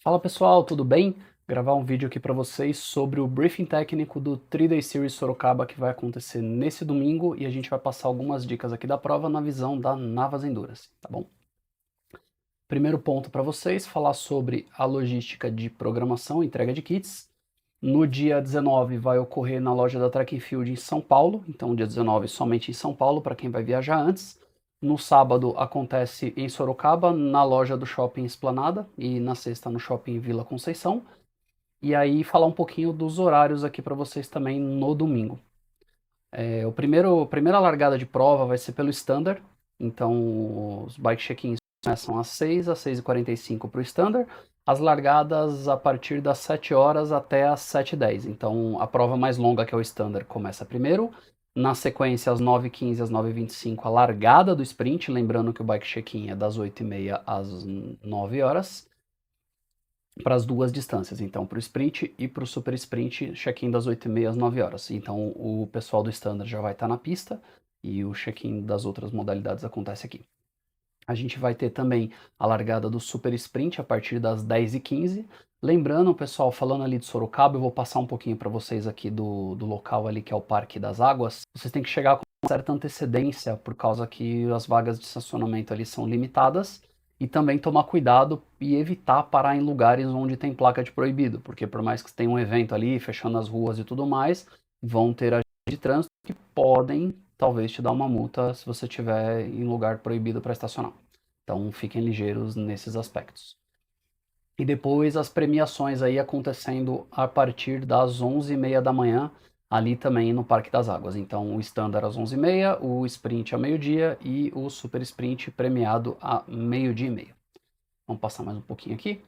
Fala pessoal, tudo bem? Gravar um vídeo aqui para vocês sobre o briefing técnico do 3-Day Series Sorocaba que vai acontecer nesse domingo e a gente vai passar algumas dicas aqui da prova na visão da Navas Endurance, tá bom? Primeiro ponto para vocês, falar sobre a logística de programação e entrega de kits. No dia 19 vai ocorrer na loja da Track and Field em São Paulo, então dia 19 somente em São Paulo para quem vai viajar antes. No sábado acontece em Sorocaba, na loja do Shopping Esplanada e na sexta no Shopping Vila Conceição. E aí falar um pouquinho dos horários aqui para vocês também no domingo. A primeira largada de prova vai ser pelo Standard, então os bike check-ins começam às 6, às 6h45 para o Standard, as largadas a partir das 7 horas até às 7h10, então a prova mais longa que é o Standard começa primeiro, na sequência às 9h15 às 9h25 a largada do sprint, lembrando que o bike check-in é das 8h30 às 9 horas, para as duas distâncias, então para o sprint e para o super sprint, check-in das 8h30 às 9 horas. Então o pessoal do standard já vai estar na pista e o check-in das outras modalidades acontece aqui. A gente vai ter também a largada do super sprint a partir das 10h15. Lembrando, pessoal, falando ali de Sorocaba, eu vou passar um pouquinho para vocês aqui do local ali que é o Parque das Águas. Vocês têm que chegar com uma certa antecedência por causa que as vagas de estacionamento ali são limitadas. E também tomar cuidado e evitar parar em lugares onde tem placa de proibido, porque por mais que tenha um evento ali, fechando as ruas e tudo mais, vão ter agentes de trânsito que podem, talvez, te dar uma multa se você estiver em lugar proibido para estacionar. Então fiquem ligeiros nesses aspectos. E depois as premiações aí acontecendo a partir das 11h30 da manhã, ali também no Parque das Águas. Então o Standard às 11h30, o Sprint ao meio-dia e o Super Sprint premiado a meio-dia e meio. Vamos passar mais um pouquinho aqui.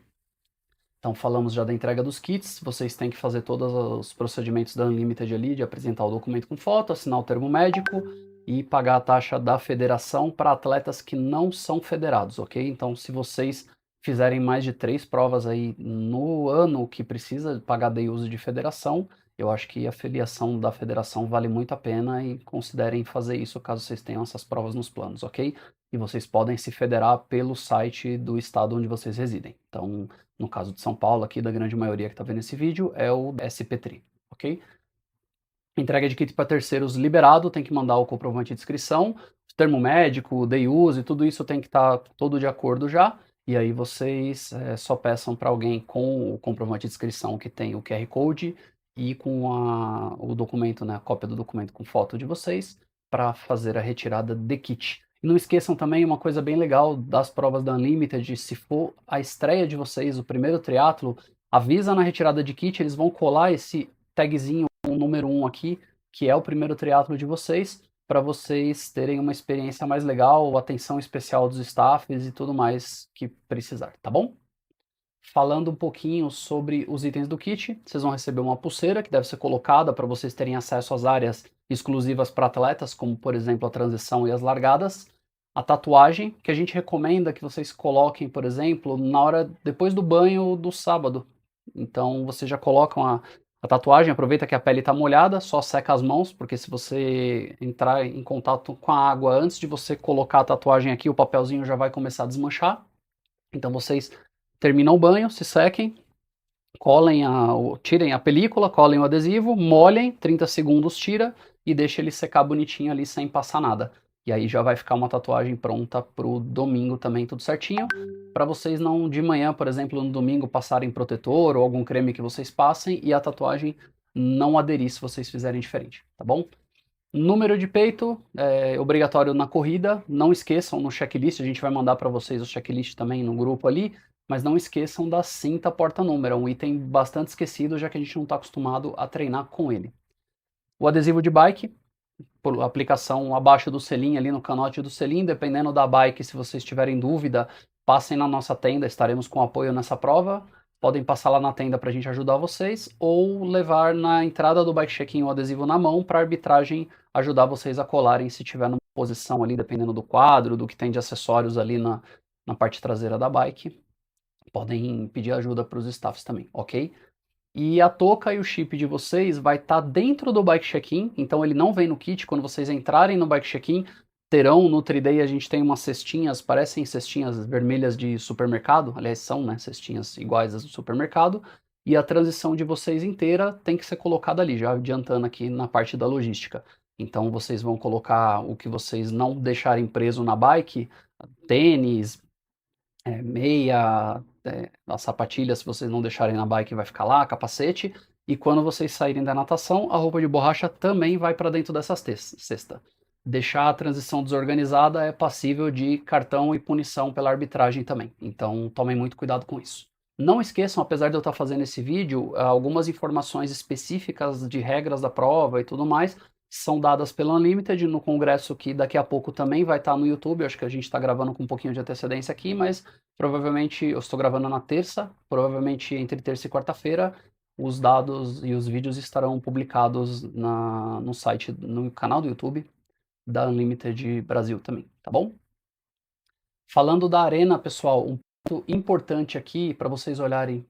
Então falamos já da entrega dos kits, vocês têm que fazer todos os procedimentos da Unlimited ali, de apresentar o documento com foto, assinar o termo médico e pagar a taxa da federação para atletas que não são federados, ok? Então se vocês fizerem mais de 3 provas aí no ano que precisa pagar day use de federação, eu acho que a filiação da federação vale muito a pena e considerem fazer isso caso vocês tenham essas provas nos planos, ok? E vocês podem se federar pelo site do estado onde vocês residem. Então, no caso de São Paulo, aqui da grande maioria que está vendo esse vídeo, é o SP3, ok? Entrega de kit para terceiros liberado, tem que mandar o comprovante de inscrição, termo médico, day use, tudo isso tem que estar todo de acordo já. E aí vocês só peçam para alguém com o comprovante de inscrição que tem o QR Code e com o documento, né, a cópia do documento com foto de vocês, para fazer a retirada de kit. E não esqueçam também uma coisa bem legal das provas da Unlimited, se for a estreia de vocês, o primeiro triatlo, avisa na retirada de kit, eles vão colar esse tagzinho número 1 aqui, que é o primeiro triatlo de vocês, para vocês terem uma experiência mais legal, atenção especial dos staffs e tudo mais que precisar, tá bom? Falando um pouquinho sobre os itens do kit, vocês vão receber uma pulseira que deve ser colocada para vocês terem acesso às áreas exclusivas para atletas, como por exemplo a transição e as largadas. A tatuagem, que a gente recomenda que vocês coloquem, por exemplo, na hora depois do banho do sábado. Então vocês já colocam a tatuagem, aproveita que a pele está molhada, só seca as mãos, porque se você entrar em contato com a água antes de você colocar a tatuagem aqui, o papelzinho já vai começar a desmanchar. Então vocês terminam o banho, se sequem, tirem a película, colhem o adesivo, molhem, 30 segundos tira e deixa ele secar bonitinho ali sem passar nada. E aí já vai ficar uma tatuagem pronta pro domingo também, tudo certinho. Para vocês não de manhã, por exemplo, no domingo passarem protetor ou algum creme que vocês passem e a tatuagem não aderir se vocês fizerem diferente, tá bom? Número de peito é obrigatório na corrida, não esqueçam no checklist, a gente vai mandar para vocês o checklist também no grupo ali, mas não esqueçam da cinta porta-número, é um item bastante esquecido, já que a gente não está acostumado a treinar com ele. O adesivo de bike, por aplicação abaixo do selim, ali no canote do selim, dependendo da bike, se vocês tiverem dúvida, passem na nossa tenda, estaremos com apoio nessa prova. Podem passar lá na tenda para a gente ajudar vocês, ou levar na entrada do bike check-in o adesivo na mão para a arbitragem ajudar vocês a colarem se tiver numa posição ali, dependendo do quadro, do que tem de acessórios ali na parte traseira da bike. Podem pedir ajuda para os staffs também, ok? E a touca e o chip de vocês vai estar dentro do bike check-in, então ele não vem no kit. Quando vocês entrarem no bike check-in, terão no 3Day, a gente tem umas cestinhas, parecem cestinhas vermelhas de supermercado, aliás são, né, cestinhas iguais às do supermercado, e a transição de vocês inteira tem que ser colocada ali, já adiantando aqui na parte da logística. Então vocês vão colocar o que vocês não deixarem preso na bike, tênis, meia, a sapatilha, se vocês não deixarem na bike vai ficar lá, capacete, e quando vocês saírem da natação, a roupa de borracha também vai para dentro dessa cesta. Deixar a transição desorganizada é passível de cartão e punição pela arbitragem também, então tomem muito cuidado com isso. Não esqueçam, apesar de eu estar fazendo esse vídeo, algumas informações específicas de regras da prova e tudo mais são dadas pela Unlimited no congresso que daqui a pouco também vai estar no YouTube. Eu acho que a gente está gravando com um pouquinho de antecedência aqui, mas provavelmente eu estou gravando na terça, provavelmente entre terça e quarta-feira os dados e os vídeos estarão publicados no site, no canal do YouTube da Unlimited Brasil também, tá bom? Falando da arena, pessoal, um ponto importante aqui para vocês olharem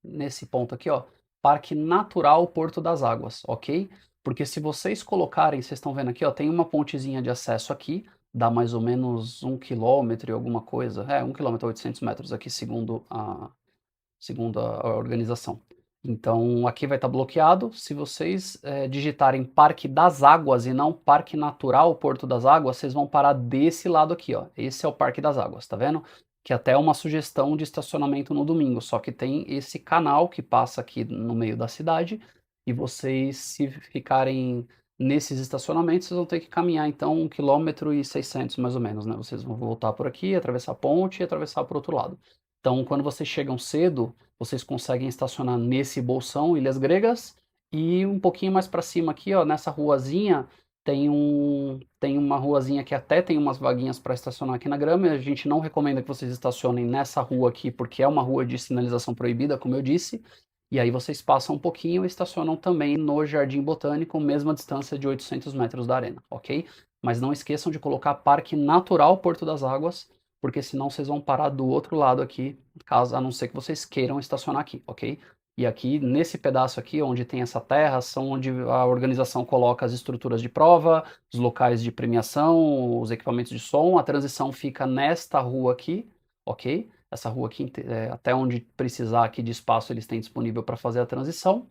nesse ponto aqui, ó, Parque Natural Porto das Águas, ok? Porque se vocês colocarem, vocês estão vendo aqui, ó, tem uma pontezinha de acesso aqui, dá mais ou menos 1 quilômetro e alguma coisa, 1 quilômetro 800 metros aqui, segundo a organização. Então aqui vai estar bloqueado. Se vocês digitarem Parque das Águas e não Parque Natural Porto das Águas, vocês vão parar desse lado aqui, ó. Esse é o Parque das Águas, tá vendo? Que até é uma sugestão de estacionamento no domingo, só que tem esse canal que passa aqui no meio da cidade, e vocês, se ficarem nesses estacionamentos, vocês vão ter que caminhar então 1 km e 600 mais ou menos, né? Vocês vão voltar por aqui, atravessar a ponte e atravessar para o outro lado. Então, quando vocês chegam cedo, vocês conseguem estacionar nesse bolsão, Ilhas Gregas, e um pouquinho mais para cima aqui, ó, nessa ruazinha, tem uma ruazinha que até tem umas vaguinhas para estacionar aqui na grama. A gente não recomenda que vocês estacionem nessa rua aqui, porque é uma rua de sinalização proibida, como eu disse. E aí vocês passam um pouquinho e estacionam também no Jardim Botânico, mesma distância de 800 metros da arena, ok? Mas não esqueçam de colocar Parque Natural Porto das Águas, porque senão vocês vão parar do outro lado aqui, caso a não ser que vocês queiram estacionar aqui, ok? E aqui, nesse pedaço aqui, onde tem essa terra, são onde a organização coloca as estruturas de prova, os locais de premiação, os equipamentos de som. A transição fica nesta rua aqui, ok? Essa rua aqui, até onde precisar aqui de espaço, eles têm disponível para fazer a transição.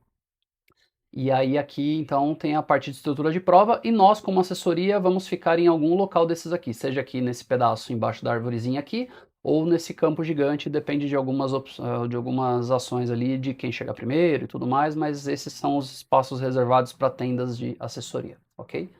E aí aqui, então, tem a parte de estrutura de prova, e nós, como assessoria, vamos ficar em algum local desses aqui, seja aqui nesse pedaço embaixo da árvorezinha aqui, ou nesse campo gigante, depende de algumas ações ali, de quem chegar primeiro e tudo mais, mas esses são os espaços reservados para tendas de assessoria, ok?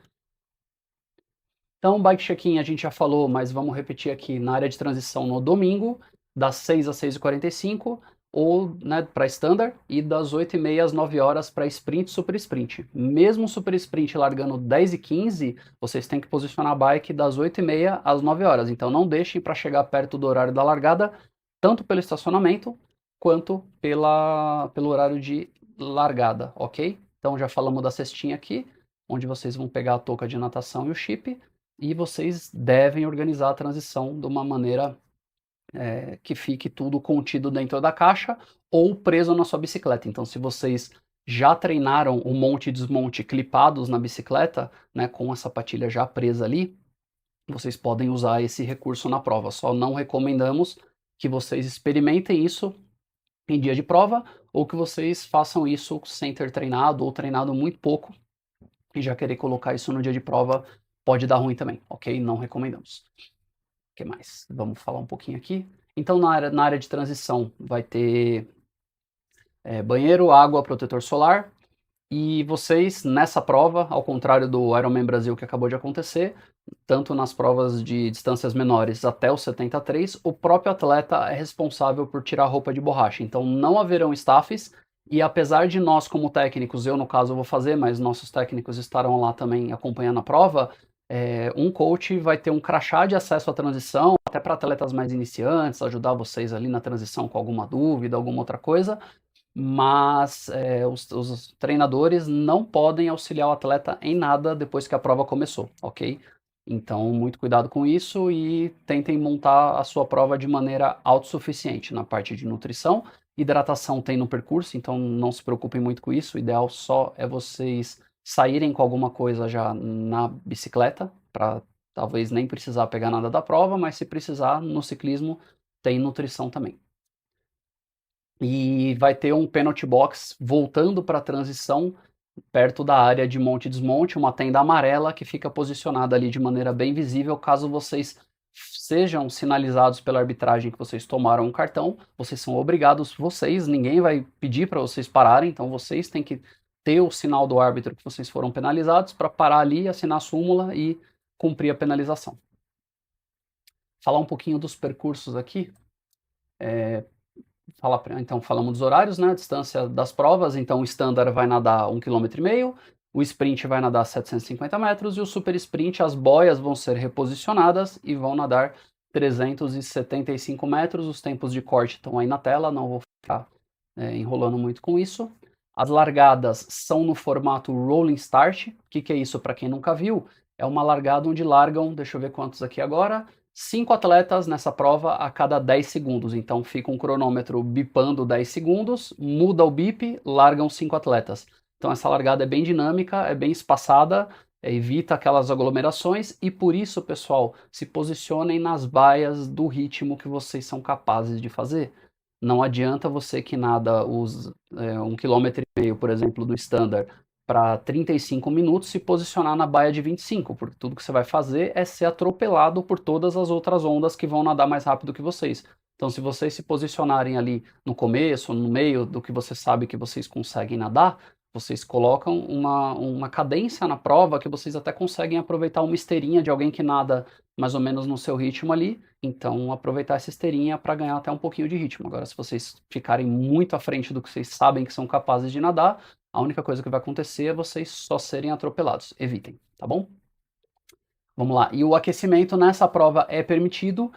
Então, bike check-in a gente já falou, mas vamos repetir aqui, na área de transição no domingo, das 6 às 6h45, ou né, para standard, e das 8h30 às 9 horas para sprint e super sprint. Mesmo super sprint largando 10h15, vocês têm que posicionar a bike das 8h30 às 9 horas. Então não deixem para chegar perto do horário da largada, tanto pelo estacionamento, quanto pelo horário de largada, ok? Então já falamos da cestinha aqui, onde vocês vão pegar a touca de natação e o chip, e vocês devem organizar a transição de uma maneira que fique tudo contido dentro da caixa ou preso na sua bicicleta. Então, se vocês já treinaram o monte e desmonte clipados na bicicleta, né, com a sapatilha já presa ali, vocês podem usar esse recurso na prova. Só não recomendamos que vocês experimentem isso em dia de prova, ou que vocês façam isso sem ter treinado ou treinado muito pouco e já querer colocar isso no dia de prova pode dar ruim também, ok? Não recomendamos. O que mais? Vamos falar um pouquinho aqui. Então, na área de transição, vai ter banheiro, água, protetor solar. E vocês, nessa prova, ao contrário do Ironman Brasil que acabou de acontecer, tanto nas provas de distâncias menores até os 73, o próprio atleta é responsável por tirar a roupa de borracha. Então, não haverão staffs. E apesar de nós, como técnicos, eu no caso vou fazer, mas nossos técnicos estarão lá também acompanhando a prova, um coach vai ter um crachá de acesso à transição, até para atletas mais iniciantes, ajudar vocês ali na transição com alguma dúvida, alguma outra coisa, mas os treinadores não podem auxiliar o atleta em nada depois que a prova começou, ok? Então, muito cuidado com isso e tentem montar a sua prova de maneira autossuficiente na parte de nutrição. Hidratação tem no percurso, então não se preocupem muito com isso. O ideal só é vocês saírem com alguma coisa já na bicicleta para talvez nem precisar pegar nada da prova, mas se precisar, no ciclismo tem nutrição também. E vai ter um penalty box voltando para a transição, perto da área de monte e desmonte, uma tenda amarela que fica posicionada ali de maneira bem visível, caso vocês sejam sinalizados pela arbitragem que vocês tomaram um cartão, vocês são obrigados, ninguém vai pedir para vocês pararem, então vocês têm que ter o sinal do árbitro que vocês foram penalizados para parar ali, assinar a súmula e cumprir a penalização. Falar um pouquinho dos percursos aqui. Então falamos dos horários, né? A distância das provas. Então o standard vai nadar 1,5 km, o sprint vai nadar 750 metros e o super sprint, as boias vão ser reposicionadas e vão nadar 375 metros. Os tempos de corte estão aí na tela, não vou ficar enrolando muito com isso. As largadas são no formato rolling start. O que é isso para quem nunca viu? É uma largada onde largam, deixa eu ver quantos aqui agora, 5 atletas nessa prova a cada 10 segundos. Então fica um cronômetro bipando 10 segundos, muda o bip, largam 5 atletas. Então essa largada é bem dinâmica, é bem espaçada, evita aquelas aglomerações e por isso, pessoal, se posicionem nas baias do ritmo que vocês são capazes de fazer. Não adianta você que nada os 1,5 km, por exemplo, do standard para 35 minutos se posicionar na baia de 25, porque tudo que você vai fazer é ser atropelado por todas as outras ondas que vão nadar mais rápido que vocês. Então, se vocês se posicionarem ali no começo, no meio do que você sabe que vocês conseguem nadar, vocês colocam uma cadência na prova que vocês até conseguem aproveitar uma esteirinha de alguém que nada mais ou menos no seu ritmo ali, então aproveitar essa esteirinha para ganhar até um pouquinho de ritmo. Agora, se vocês ficarem muito à frente do que vocês sabem que são capazes de nadar, a única coisa que vai acontecer é vocês só serem atropelados. Evitem, tá bom? Vamos lá. E o aquecimento nessa prova é permitido.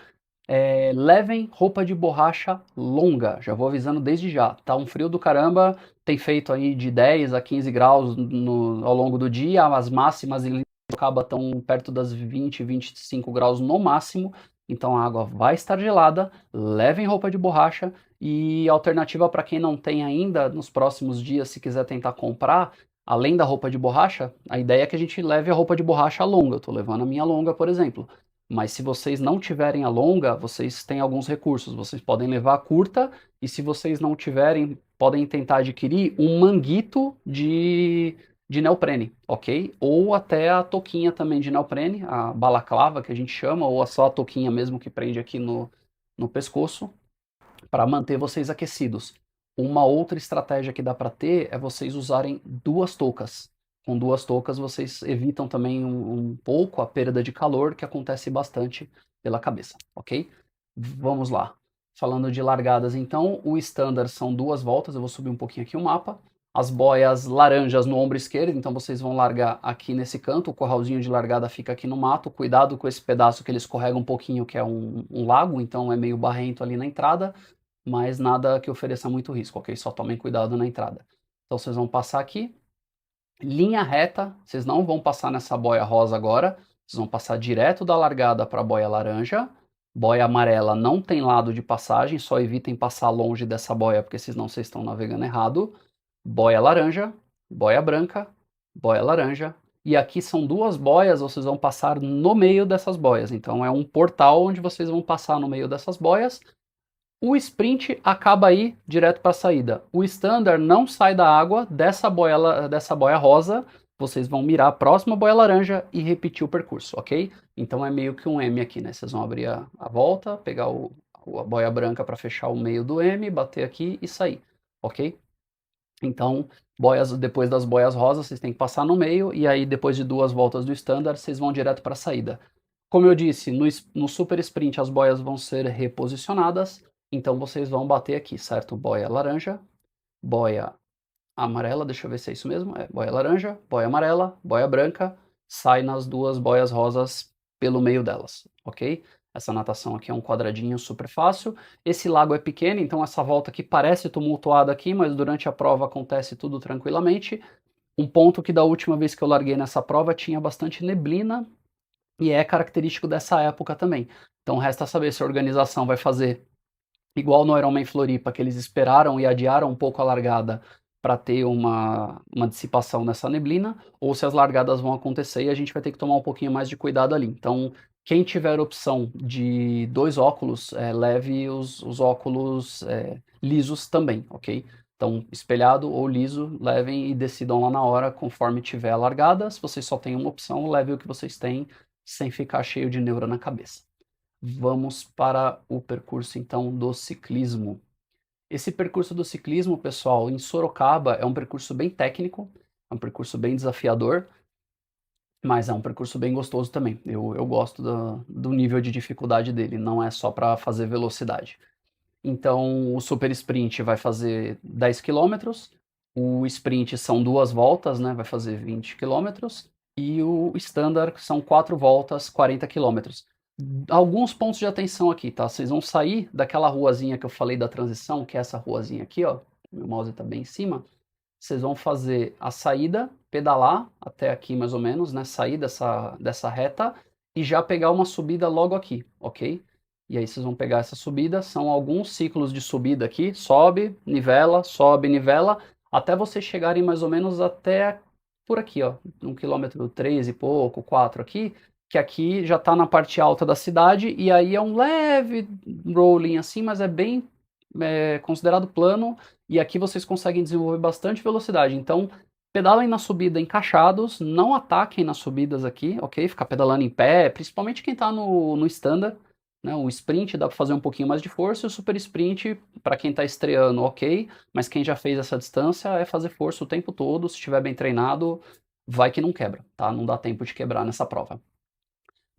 Levem roupa de borracha longa, já vou avisando desde já, tá um frio do caramba, tem feito aí de 10 a 15 graus ao longo do dia, as máximas em Sorocaba estão perto das 20, 25 graus no máximo, então a água vai estar gelada, levem roupa de borracha e alternativa para quem não tem ainda, nos próximos dias, se quiser tentar comprar, além da roupa de borracha, a ideia é que a gente leve a roupa de borracha longa, eu tô levando a minha longa, por exemplo. Mas se vocês não tiverem a longa, vocês têm alguns recursos. Vocês podem levar a curta e se vocês não tiverem, podem tentar adquirir um manguito de neoprene, ok? Ou até a touquinha também de neoprene, a balaclava que a gente chama, ou só a touquinha mesmo que prende aqui no pescoço, para manter vocês aquecidos. Uma outra estratégia que dá para ter é vocês usarem 2 toucas. Com 2 toucas vocês evitam também um pouco a perda de calor que acontece bastante pela cabeça, ok? Vamos lá. Falando de largadas então, o standard são 2 voltas, eu vou subir um pouquinho aqui o mapa. As boias laranjas no ombro esquerdo, então vocês vão largar aqui nesse canto, o corralzinho de largada fica aqui no mato, cuidado com esse pedaço que ele escorrega um pouquinho, que é um lago, então é meio barrento ali na entrada, mas nada que ofereça muito risco, ok? Só tomem cuidado na entrada. Então vocês vão passar aqui, linha reta, vocês não vão passar nessa boia rosa agora, vocês vão passar direto da largada para a boia laranja. Boia amarela não tem lado de passagem, só evitem passar longe dessa boia, porque senão vocês estão navegando errado. Boia laranja, boia branca, boia laranja. E aqui são 2 boias, vocês vão passar no meio dessas boias. Então é um portal onde vocês vão passar no meio dessas boias. O sprint acaba aí direto para a saída. O standard não sai da água dessa boia rosa. Vocês vão mirar a próxima boia laranja e repetir o percurso, ok? Então é meio que um M aqui, né? Vocês vão abrir a volta, pegar a boia branca para fechar o meio do M, bater aqui e sair, ok? Então, depois das boias rosas, vocês têm que passar no meio e aí depois de 2 voltas do standard, vocês vão direto para a saída. Como eu disse, no super sprint as boias vão ser reposicionadas. Então vocês vão bater aqui, certo? Boia laranja, boia amarela, deixa eu ver se é isso mesmo. Boia laranja, boia amarela, boia branca, sai nas 2 boias rosas pelo meio delas, ok? Essa natação aqui é um quadradinho super fácil. Esse lago é pequeno, então essa volta aqui parece tumultuada aqui, mas durante a prova acontece tudo tranquilamente. Um ponto que da última vez que eu larguei nessa prova tinha bastante neblina e é característico dessa época também. Então resta saber se a organização vai fazer igual no Ironman Floripa, que eles esperaram e adiaram um pouco a largada para ter uma dissipação nessa neblina, ou se as largadas vão acontecer e a gente vai ter que tomar um pouquinho mais de cuidado ali. Então, quem tiver opção de 2 óculos, leve os óculos lisos também, ok? Então, espelhado ou liso, levem e decidam lá na hora conforme tiver a largada. Se vocês só têm uma opção, leve o que vocês têm sem ficar cheio de neura na cabeça. Vamos para o percurso então do ciclismo. Esse percurso do ciclismo, pessoal, em Sorocaba é um percurso bem técnico, é um percurso bem desafiador, mas é um percurso bem gostoso também. Eu gosto do nível de dificuldade dele, não é só para fazer velocidade. Então, o super sprint vai fazer 10 quilômetros, o sprint são 2 voltas, né, vai fazer 20 quilômetros, e o standard são 4 voltas, 40 quilômetros. Alguns pontos de atenção aqui, tá? Vocês vão sair daquela ruazinha que eu falei da transição, que é essa ruazinha aqui, ó. Meu mouse tá bem em cima. Vocês vão fazer a saída, pedalar até aqui mais ou menos, né? Sair dessa reta e já pegar uma subida logo aqui, ok? E aí vocês vão pegar essa subida, são alguns ciclos de subida aqui, sobe, nivela, até vocês chegarem mais ou menos até por aqui, ó, no quilômetro 3 e pouco, 4 aqui, que aqui já está na parte alta da cidade, e aí é um leve rolling assim, mas é bem considerado plano, e aqui vocês conseguem desenvolver bastante velocidade. Então, pedalem na subida encaixados, não ataquem nas subidas aqui, ok? Ficar pedalando em pé, principalmente quem está no standard, né? O sprint dá para fazer um pouquinho mais de força, e o super sprint, para quem está estreando, ok, mas quem já fez essa distância é fazer força o tempo todo, se estiver bem treinado, vai que não quebra, tá? Não dá tempo de quebrar nessa prova.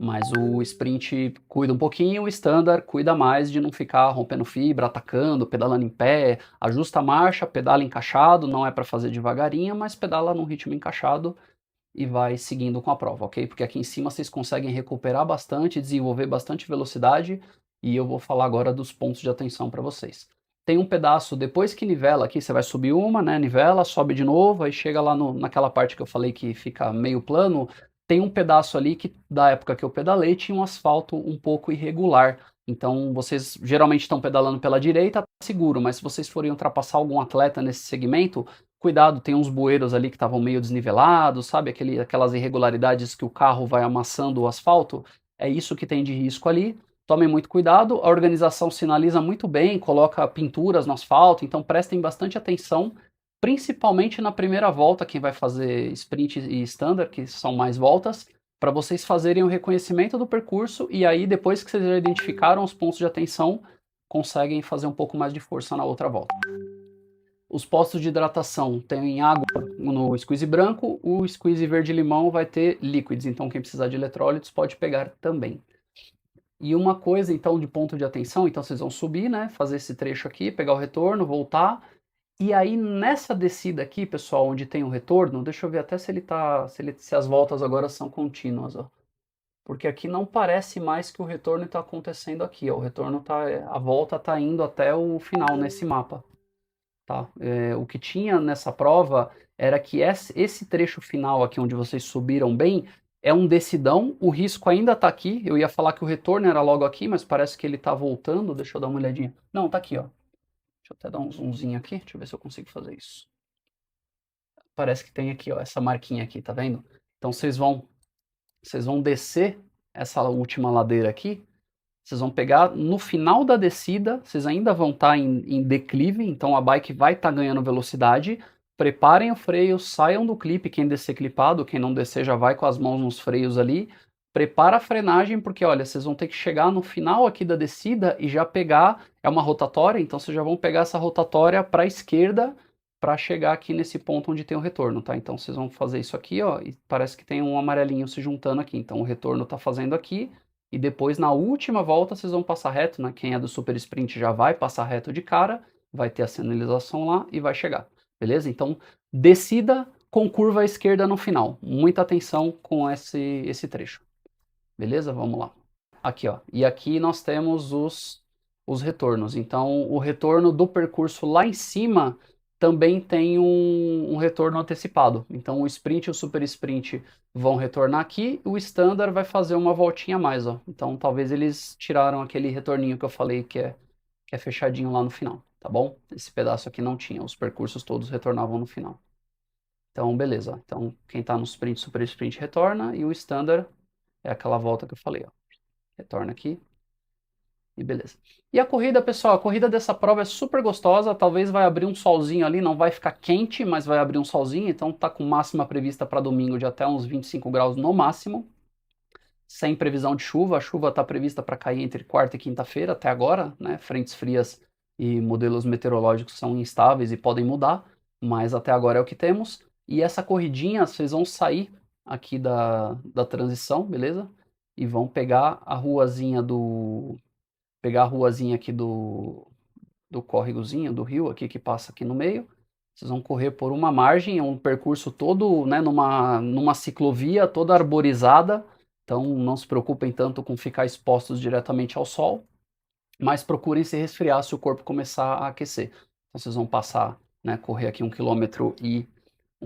Mas o sprint cuida um pouquinho, o standard cuida mais de não ficar rompendo fibra, atacando, pedalando em pé, ajusta a marcha, pedala encaixado, não é para fazer devagarinho, mas pedala num ritmo encaixado e vai seguindo com a prova, ok? Porque aqui em cima vocês conseguem recuperar bastante, desenvolver bastante velocidade, e eu vou falar agora dos pontos de atenção para vocês. Tem um pedaço, depois que nivela aqui, você vai subir uma, né, nivela, sobe de novo, aí chega lá naquela parte que eu falei que fica meio plano, tem um pedaço ali que, da época que eu pedalei, tinha um asfalto um pouco irregular. Então, vocês geralmente estão pedalando pela direita, tá seguro, mas se vocês forem ultrapassar algum atleta nesse segmento, cuidado, tem uns bueiros ali que estavam meio desnivelados, sabe? Aquelas irregularidades que o carro vai amassando o asfalto. É isso que tem de risco ali. Tomem muito cuidado. A organização sinaliza muito bem, coloca pinturas no asfalto, então prestem bastante atenção, principalmente na primeira volta, quem vai fazer sprint e standard, que são mais voltas, para vocês fazerem o reconhecimento do percurso e aí, depois que vocês já identificaram os pontos de atenção, conseguem fazer um pouco mais de força na outra volta. Os postos de hidratação tem água no squeeze branco, o squeeze verde-limão vai ter líquidos, então quem precisar de eletrólitos pode pegar também. E uma coisa, então, de ponto de atenção, então vocês vão subir, né, fazer esse trecho aqui, pegar o retorno, voltar, e aí nessa descida aqui, pessoal, onde tem o retorno, deixa eu ver até se as voltas agora são contínuas, ó. Porque aqui não parece mais que o retorno está acontecendo aqui, ó. O retorno a volta está indo até o final nesse mapa. Tá? O que tinha nessa prova era que esse trecho final aqui, onde vocês subiram bem, é um decidão, o risco ainda está aqui, eu ia falar que o retorno era logo aqui, mas parece que ele está voltando, deixa eu dar uma olhadinha. Não, tá aqui, ó. Deixa eu até dar um zoomzinho aqui, deixa eu ver se eu consigo fazer isso. Parece que tem aqui, ó, essa marquinha aqui, tá vendo? Então vocês vão descer essa última ladeira aqui, vocês vão pegar no final da descida, vocês ainda vão estar em declive, então a bike vai estar ganhando velocidade. Preparem o freio, saiam do clipe, quem descer clipado, quem não descer já vai com as mãos nos freios ali. Prepara a frenagem, porque olha, vocês vão ter que chegar no final aqui da descida e já pegar, é uma rotatória, então vocês já vão pegar essa rotatória para a esquerda para chegar aqui nesse ponto onde tem o retorno, tá? Então vocês vão fazer isso aqui, ó, e parece que tem um amarelinho se juntando aqui, então o retorno está fazendo aqui, e depois na última volta vocês vão passar reto, né? Quem é do super sprint já vai passar reto de cara, vai ter a sinalização lá e vai chegar, beleza? Então descida com curva à esquerda no final, muita atenção com esse trecho. Beleza? Vamos lá. Aqui, ó. E aqui nós temos os retornos. Então, o retorno do percurso lá em cima também tem um retorno antecipado. Então, o sprint e o super sprint vão retornar aqui, o standard vai fazer uma voltinha a mais, ó. Então, talvez eles tiraram aquele retorninho que eu falei que é fechadinho lá no final. tá bom? Esse pedaço aqui não tinha, os percursos todos retornavam no final. Então, beleza. Então, quem está no sprint, super sprint retorna, e o standard é aquela volta que eu falei, ó. Retorna aqui, e beleza. E a corrida, pessoal, a corrida dessa prova é super gostosa, talvez vai abrir um solzinho ali, não vai ficar quente, mas vai abrir um solzinho, então tá com máxima prevista para domingo de até uns 25 graus no máximo, sem previsão de chuva, a chuva está prevista para cair entre quarta e quinta-feira até agora, né? Frentes frias e modelos meteorológicos são instáveis e podem mudar, mas até agora é o que temos. E essa corridinha, vocês vão sair aqui da transição, beleza? E vão pegar a ruazinha aqui do córregozinho, do rio aqui que passa aqui no meio. Vocês vão correr por uma margem, é um percurso todo, né, numa ciclovia toda arborizada, então não se preocupem tanto com ficar expostos diretamente ao sol, mas procurem se resfriar se o corpo começar a aquecer. Então vocês vão passar, né, correr aqui 1,5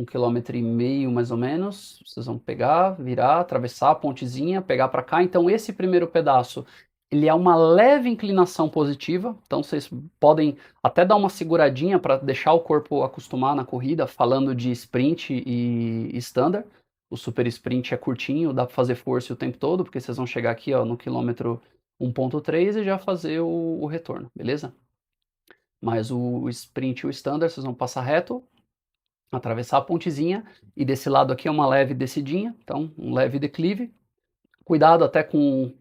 km mais ou menos, vocês vão pegar, virar, atravessar a pontezinha, pegar para cá. Então esse primeiro pedaço, ele é uma leve inclinação positiva, então vocês podem até dar uma seguradinha para deixar o corpo acostumar na corrida, falando de sprint e standard. O super sprint é curtinho, dá para fazer força o tempo todo, porque vocês vão chegar aqui, ó, no quilômetro 1,3 e já fazer o retorno, beleza? Mas o sprint e o standard vocês vão passar reto, atravessar a pontezinha, e desse lado aqui é uma leve descidinha, então um leve declive. Cuidado até com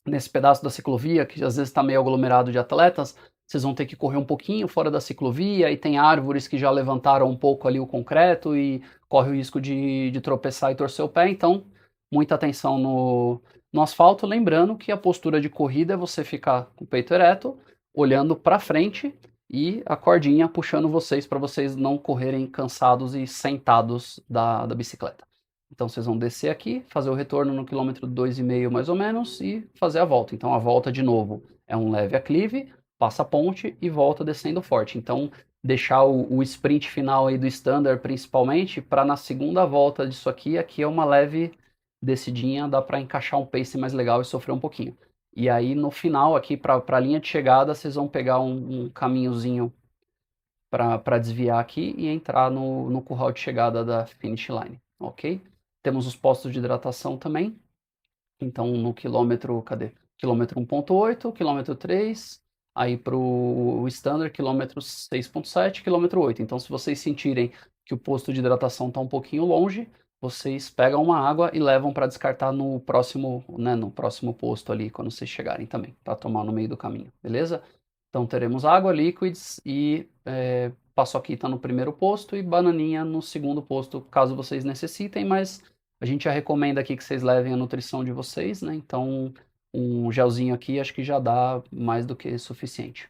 nesse pedaço da ciclovia, que às vezes está meio aglomerado de atletas, vocês vão ter que correr um pouquinho fora da ciclovia, e tem árvores que já levantaram um pouco ali o concreto e corre o risco de tropeçar e torcer o pé, então muita atenção no asfalto, lembrando que a postura de corrida é você ficar com o peito ereto, olhando para frente e a cordinha puxando vocês para vocês não correrem cansados e sentados da bicicleta. Então vocês vão descer aqui, fazer o retorno no quilômetro 2,5 mais ou menos e fazer a volta. Então a volta de novo é um leve aclive, passa a ponte e volta descendo forte. Então deixar o sprint final aí do standard principalmente para na segunda volta disso aqui é uma leve descidinha, dá para encaixar um pace mais legal e sofrer um pouquinho. E aí no final aqui para a linha de chegada vocês vão pegar um caminhozinho para desviar aqui e entrar no curral de chegada da finish line, ok? Temos os postos de hidratação também. Então, no quilômetro, cadê? Quilômetro 1,8, quilômetro 3, aí para o standard, quilômetro 6,7, quilômetro 8. Então, se vocês sentirem que o posto de hidratação está um pouquinho longe, vocês pegam uma água e levam para descartar no próximo, né, no próximo posto ali, quando vocês chegarem também, para tomar no meio do caminho, beleza? Então, teremos água, líquidos e paçoquita no primeiro posto e bananinha no segundo posto, caso vocês necessitem, mas a gente já recomenda aqui que vocês levem a nutrição de vocês, né? Então, um gelzinho aqui acho que já dá mais do que suficiente.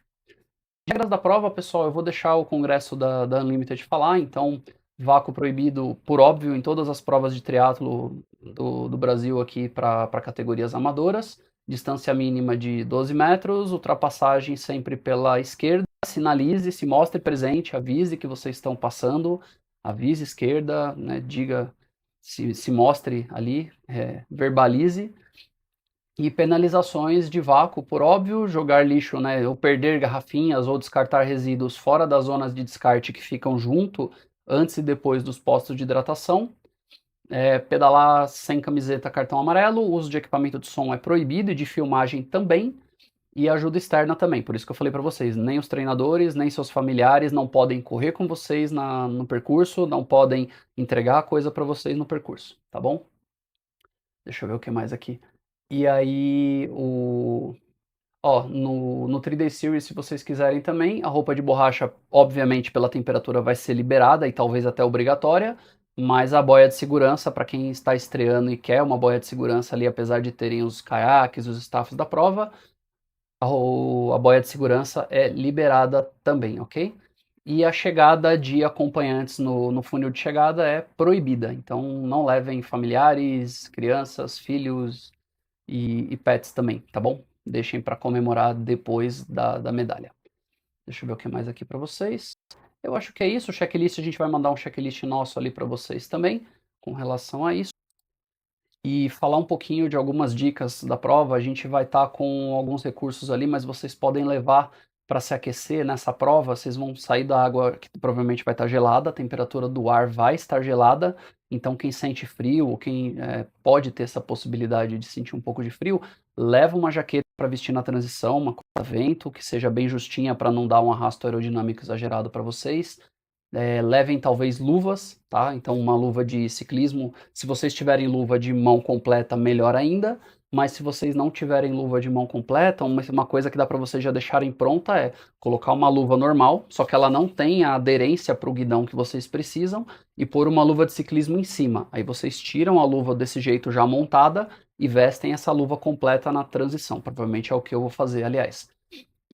Regras da prova, pessoal, eu vou deixar o congresso da Unlimited falar, então, vácuo proibido, por óbvio, em todas as provas de triatlo do Brasil aqui para categorias amadoras, distância mínima de 12 metros, ultrapassagem sempre pela esquerda, sinalize, se mostre presente, avise que vocês estão passando, avise esquerda, né, diga, se mostre ali, verbalize. E penalizações de vácuo, por óbvio, jogar lixo, né, ou perder garrafinhas ou descartar resíduos fora das zonas de descarte que ficam junto antes e depois dos postos de hidratação. Pedalar sem camiseta, cartão amarelo, o uso de equipamento de som é proibido e de filmagem também, e ajuda externa também. Por isso que eu falei para vocês, nem os treinadores, nem seus familiares não podem correr com vocês no percurso, não podem entregar coisa para vocês no percurso, tá bom? Deixa eu ver o que mais aqui. E aí, no 3D Series, se vocês quiserem também, a roupa de borracha, obviamente, pela temperatura vai ser liberada e talvez até obrigatória, mas a boia de segurança, para quem está estreando e quer uma boia de segurança ali, apesar de terem os caiaques, os staffs da prova, a boia de segurança é liberada também, ok? E a chegada de acompanhantes no funil de chegada é proibida, então não levem familiares, crianças, filhos e pets também, tá bom? Deixem para comemorar depois da medalha. Deixa eu ver o que mais aqui para vocês. Eu acho que é isso, o checklist a gente vai mandar um checklist nosso ali para vocês também, com relação a isso. E falar um pouquinho de algumas dicas da prova, a gente vai estar com alguns recursos ali, mas vocês podem levar para se aquecer nessa prova, vocês vão sair da água que provavelmente vai estar gelada, a temperatura do ar vai estar gelada, então quem sente frio ou quem pode ter essa possibilidade de sentir um pouco de frio, leva uma jaqueta para vestir na transição, uma corta-vento, que seja bem justinha para não dar um arrasto aerodinâmico exagerado para vocês. Levem talvez luvas, tá? Então uma luva de ciclismo, se vocês tiverem luva de mão completa, melhor ainda, mas se vocês não tiverem luva de mão completa, uma coisa que dá para vocês já deixarem pronta é colocar uma luva normal, só que ela não tem a aderência para o guidão que vocês precisam, e pôr uma luva de ciclismo em cima. Aí vocês tiram a luva desse jeito já montada e vestem essa luva completa na transição. Provavelmente é o que eu vou fazer, aliás.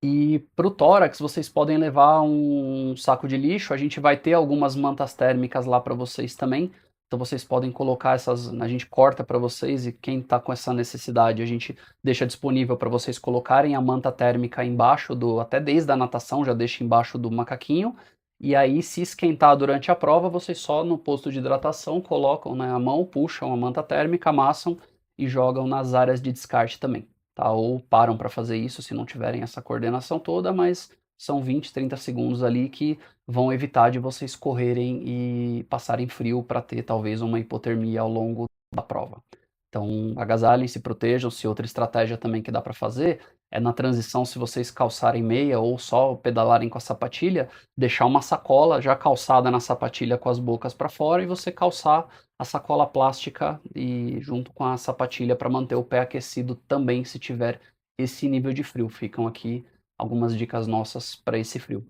E para o tórax, vocês podem levar um saco de lixo. A gente vai ter algumas mantas térmicas lá para vocês também. Então vocês podem colocar essas, a gente corta para vocês e quem está com essa necessidade, a gente deixa disponível para vocês colocarem a manta térmica embaixo até desde a natação, já deixa embaixo do macaquinho. E aí, se esquentar durante a prova, vocês só no posto de hidratação colocam, né, a mão, puxam a manta térmica, amassam e jogam nas áreas de descarte também. Tá? Ou param para fazer isso se não tiverem essa coordenação toda, mas são 20, 30 segundos ali que vão evitar de vocês correrem e passarem frio para ter talvez uma hipotermia ao longo da prova. Então, agasalhem, se protejam. Se outra estratégia também que dá para fazer é na transição, se vocês calçarem meia ou só pedalarem com a sapatilha, deixar uma sacola já calçada na sapatilha com as bocas para fora e você calçar a sacola plástica e junto com a sapatilha para manter o pé aquecido também se tiver esse nível de frio. Ficam aqui algumas dicas nossas para esse frio.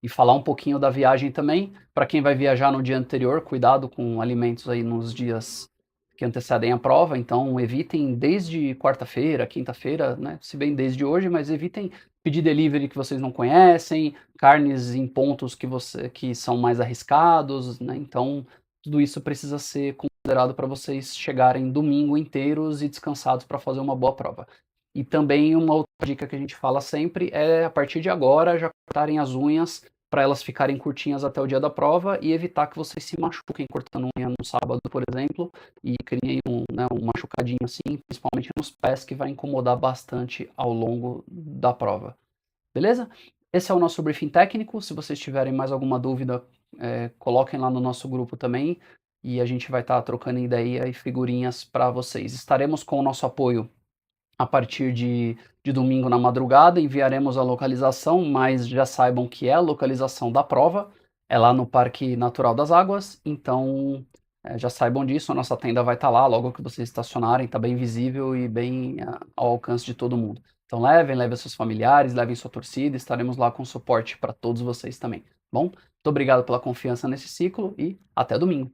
E falar um pouquinho da viagem também, para quem vai viajar no dia anterior, cuidado com alimentos aí nos dias que antecedem a prova, então evitem desde quarta-feira, quinta-feira, né, se bem desde hoje, mas evitem pedir delivery que vocês não conhecem, carnes em pontos que são mais arriscados, né, então tudo isso precisa ser considerado para vocês chegarem domingo inteiros e descansados para fazer uma boa prova. E também uma outra dica que a gente fala sempre é, a partir de agora, já cortarem as unhas para elas ficarem curtinhas até o dia da prova e evitar que vocês se machuquem cortando unha no sábado, por exemplo, e criem um machucadinho assim, principalmente nos pés, que vai incomodar bastante ao longo da prova. Beleza? Esse é o nosso briefing técnico. Se vocês tiverem mais alguma dúvida, coloquem lá no nosso grupo também e a gente vai estar trocando ideia e figurinhas para vocês. Estaremos com o nosso apoio a partir de domingo na madrugada, enviaremos a localização, mas já saibam que é a localização da prova, é lá no Parque Natural das Águas, então já saibam disso, a nossa tenda vai estar lá, logo que vocês estacionarem, está bem visível e bem ao alcance de todo mundo. Então levem seus familiares, levem sua torcida, estaremos lá com suporte para todos vocês também. Bom, muito obrigado pela confiança nesse ciclo e até domingo.